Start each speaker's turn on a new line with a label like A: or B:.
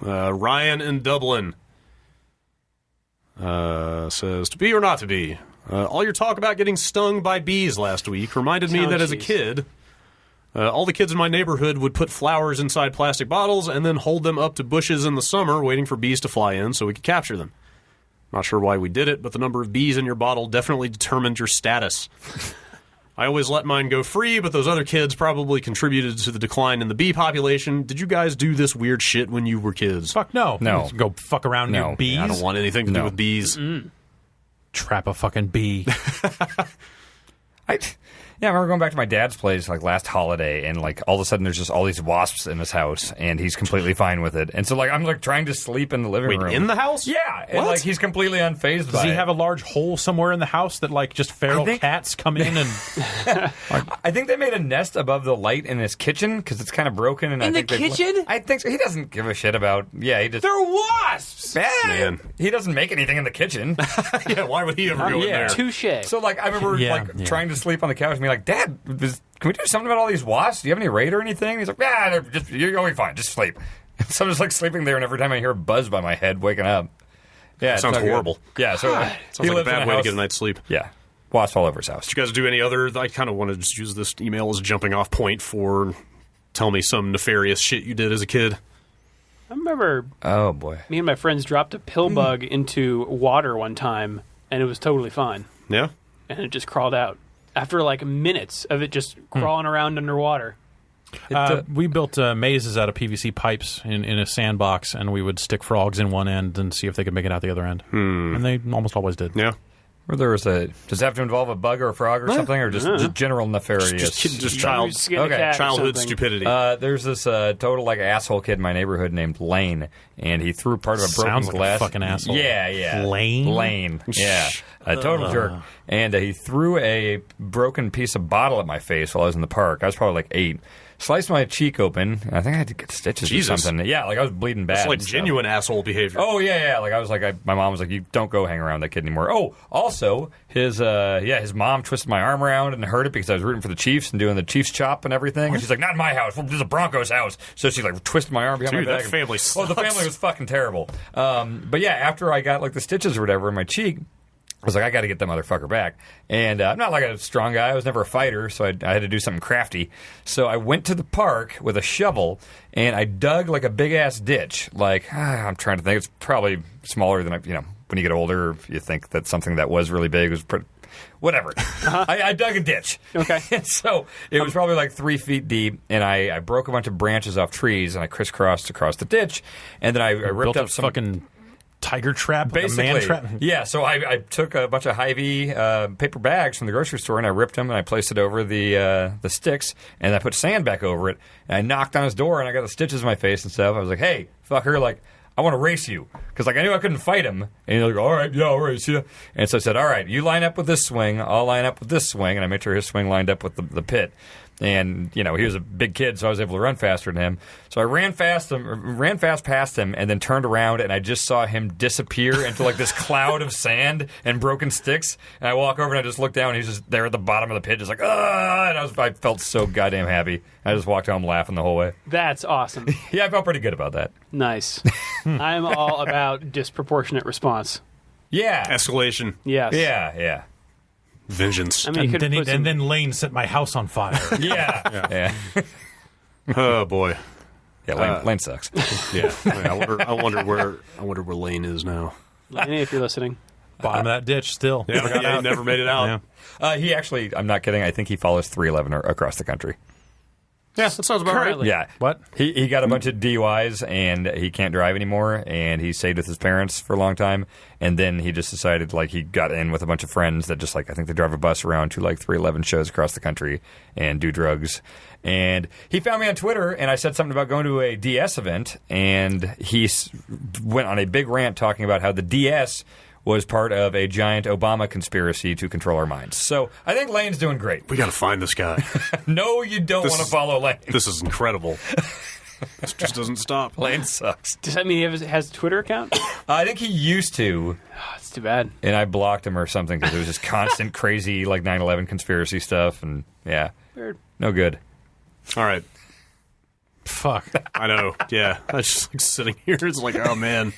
A: Ryan in Dublin says, to be or not to be? All your talk about getting stung by bees last week reminded me that as a kid, all the kids in my neighborhood would put flowers inside plastic bottles and then hold them up to bushes in the summer waiting for bees to fly in so we could capture them. Not sure why we did it, but the number of bees in your bottle definitely determined your status. I always let mine go free, but those other kids probably contributed to the decline in the bee population. Did you guys do this weird shit when you were kids?
B: Fuck no.
C: No.
B: Go fuck around near bees.
A: I don't want anything to do with bees.
B: Trap a fucking bee.
C: I remember going back to my dad's place like last holiday, and like all of a sudden there's just all these wasps in his house, and he's completely fine with it. And so like I'm like trying to sleep in the living room.
A: In the house?
C: Yeah, and like he's completely unfazed by it.
B: Does he have a large hole somewhere in the house that like just feral cats come in and?
C: I think they made a nest above the light in his kitchen because it's kind of broken. And
D: In the kitchen?
C: I think so. He doesn't give a shit about. Yeah, he just.
D: They're wasps!
A: Man.
C: He doesn't make anything in the kitchen.
A: Yeah, why would he ever go in there?
D: Touche.
C: So like I remember trying to sleep on the couch and be like, Dad, can we do something about all these wasps? Do you have any raid or anything? He's like, you're going to be fine. Just sleep. So I'm just like sleeping there, and every time I hear a buzz by my head, waking up. Yeah,
A: That sounds horrible.
C: Yeah, so
A: Sounds like a bad way to get a night's sleep.
C: Yeah, wasps all over his house.
A: Did you guys do any other? I kind of want to just use this email as a jumping off point for tell me some nefarious shit you did as a kid.
D: I remember
C: Oh boy,
D: me and my friends dropped a pill bug into water one time, and it was totally fine.
A: Yeah?
D: And it just crawled out. After like minutes of it just crawling around underwater.
B: We built mazes out of PVC pipes in a sandbox, and we would stick frogs in one end and see if they could make it out the other end. And they almost always did.
A: Yeah.
C: Or there was does it have to involve a bug or a frog or something, or just general nefarious?
A: Just childhood stupidity.
C: There's this total like asshole kid in my neighborhood named Lane, and he threw part of a broken
B: Sounds like
C: glass.
B: a fucking asshole.
C: Yeah.
B: Lane?
C: Yeah, a total jerk. And he threw a broken piece of bottle at my face while I was in the park. I was probably like 8. Sliced my cheek open. I think I had to get stitches or something. Yeah, like I was bleeding bad.
A: It's like genuine asshole behavior.
C: Oh, yeah. Like I was like, my mom was like, you don't go hang around that kid anymore. Oh, also, his mom twisted my arm around and hurt it because I was rooting for the Chiefs and doing the Chiefs chop and everything. And she's like, not in my house. This is a Broncos house. So she like twisted my arm behind my back.
A: That family sucks.
C: Oh, the family was fucking terrible. But yeah, after I got like the stitches or whatever in my cheek, I was like, I got to get that motherfucker back. And I'm not like a strong guy. I was never a fighter, so I had to do something crafty. So I went to the park with a shovel, and I dug like a big-ass ditch. Like, I'm trying to think. It's probably smaller than, when you get older, you think that something that was really big was whatever. I dug a ditch.
D: Okay.
C: And so it was probably like 3 feet deep, and I broke a bunch of branches off trees, and I crisscrossed across the ditch, and then I ripped
B: Built
C: up
B: a
C: some
B: fucking tiger trap,
C: basically,
B: like a man trap.
C: Yeah, so I took a bunch of Hy-Vee paper bags from the grocery store, and I ripped them, and I placed it over the sticks, and I put sand back over it, and I knocked on his door, and I got the stitches in my face and stuff. I was like, hey, fucker, like, I want to race you. Because, like, I knew I couldn't fight him. And he's like, all right, yeah, I'll race you. And so I said, all right, you line up with this swing, I'll line up with this swing, and I made sure his swing lined up with the pit. And, he was a big kid, so I was able to run faster than him. So I ran fast past him, and then turned around, and I just saw him disappear into, like, this cloud of sand and broken sticks. And I walk over, and I just look down, and he's just there at the bottom of the pit, just like, ah! And I felt so goddamn happy. I just walked home laughing the whole way.
D: That's awesome.
C: Yeah, I felt pretty good about that.
D: Nice. I'm all about disproportionate response.
C: Yeah.
A: Escalation.
D: Yes.
C: Yeah.
A: Vengeance.
D: I mean,
B: And then Lane set my house on fire.
C: Yeah.
A: Oh, boy.
C: Yeah, Lane sucks.
A: Yeah. I wonder where Lane is now.
D: Lenny, if you're listening.
B: Bottom of that ditch still.
A: Yeah, he never made it out.
B: Yeah.
C: He actually, I'm not kidding, I think he follows 311 across the country.
A: Yeah, that sounds about
D: Currently.
C: Yeah.
B: What?
C: He got a bunch of DUIs, and he can't drive anymore, and he stayed with his parents for a long time, and then he just decided, like, he got in with a bunch of friends that just, like, I think they drive a bus around to, like, 311 shows across the country and do drugs. And he found me on Twitter, and I said something about going to a DS event, and he went on a big rant talking about how the DS was part of a giant Obama conspiracy to control our minds. So I think Lane's doing great.
A: We got to find this guy.
C: No, you don't want to follow Lane.
A: This is incredible. This just doesn't stop.
C: Lane sucks.
D: Does that mean he has a Twitter account?
C: I think he used to.
D: Oh, it's too bad.
C: And I blocked him or something because it was just constant crazy, like 9/11 conspiracy stuff. And yeah,
D: Weird.
C: no good.
A: All right.
B: Fuck.
A: I know. Yeah. I was just like sitting here. It's like, oh man.